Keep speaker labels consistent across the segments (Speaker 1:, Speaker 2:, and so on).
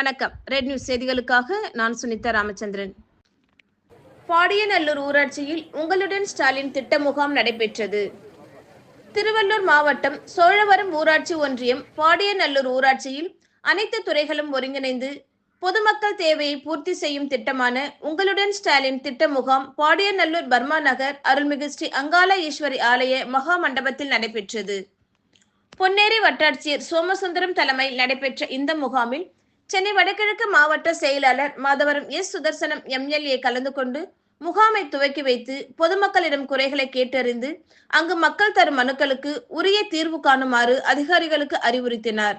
Speaker 1: வணக்கம். Red news செய்திகளுக்காக நான் சுனிதா ராமச்சந்திரன். பாடியநல்லூர் ஊராட்சியில் உங்களுடன் ஸ்டாலின் திட்ட முகாம் நடைபெற்றது. திருவள்ளூர் மாவட்டம் சோழவரம் ஊராட்சி ஒன்றியம் பாடியநல்லூர் ஊராட்சியில் அனைத்து துறைகளும் ஒருங்கிணைந்து பொதுமக்கள் தேவையை பூர்த்தி செய்யும் திட்டமான உங்களுடன் ஸ்டாலின் திட்ட முகாம் பாடியநல்லூர் பர்மா நகர் அருள்மிகு ஸ்ரீ அங்காள ஈஸ்வரி ஆலய மகா மண்டபத்தில் நடைபெற்றது. பொன்னேரி வட்டாட்சியர் சோமசுந்தரம் தலைமையில் நடைபெற்ற இந்த முகாமில் சென்னை வடகிழக்கு மாவட்ட செயலாளர் மாதவரம் எஸ். சுதர்சனம் எம்எல்ஏ கலந்து கொண்டு முகாமை துவக்கி வைத்து பொதுமக்களிடம் குறைகளை கேட்டறிந்து அங்கு மக்கள் தரும் மனுக்களுக்கு உரிய தீர்வு காணுமாறு அதிகாரிகளுக்கு அறிவுறுத்தினார்.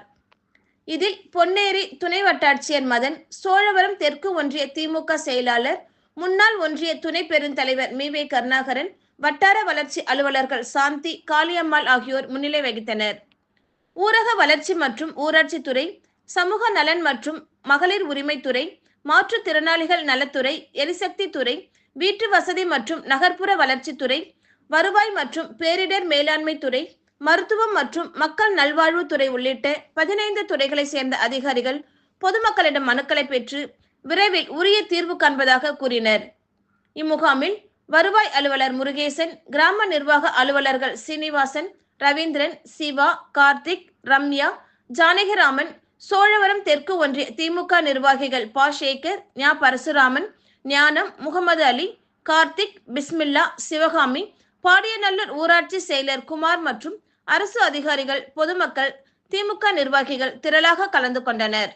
Speaker 1: இதில் பொன்னேரி துணை வட்டாட்சியர் மதன், சோழவரம் தெற்கு ஒன்றிய திமுக செயலாளர், முன்னாள் ஒன்றிய துணை பெருந்தலைவர் மீ. கருணாகரன், வட்டார வளர்ச்சி அலுவலர்கள் சாந்தி, காளியம்மாள் ஆகியோர் முன்னிலை வகித்தனர். ஊரக வளர்ச்சி மற்றும் ஊராட்சி துறை, சமூக நலன் மற்றும் மகளிர் உரிமைத்துறை, மாற்றுத்திறனாளிகள் நலத்துறை, எரிசக்தி துறை, வீட்டு வசதி மற்றும் நகர்ப்புற வளர்ச்சித்துறை, வருவாய் மற்றும் பேரிடர் மேலாண்மை துறை, மருத்துவம் மற்றும் மக்கள் நல்வாழ்வுத்துறை உள்ளிட்ட 15 துறைகளை சேர்ந்த அதிகாரிகள் பொதுமக்களிடம் மனுக்களை பெற்று விரைவில் உரிய தீர்வு காண்பதாக கூறினர். இம்முகாமில் வருவாய் அலுவலர் முருகேசன், கிராம நிர்வாக அலுவலர்கள் சீனிவாசன், ரவீந்திரன், சிவா, கார்த்திக், ரம்யா, ஜானகிராமன், சோழவரம் தெற்கு ஒன்றிய திமுக நிர்வாகிகள் பா. சேகர், ஞா. பரசுராமன், ஞானம், முகமது அலி, கார்த்திக், பிஸ்மில்லா, சிவகாமி, பாடியநல்லூர் ஊராட்சி செயலர் குமார் மற்றும் அரசு அதிகாரிகள், பொதுமக்கள், திமுக நிர்வாகிகள் திரளாக கலந்து கொண்டனர்.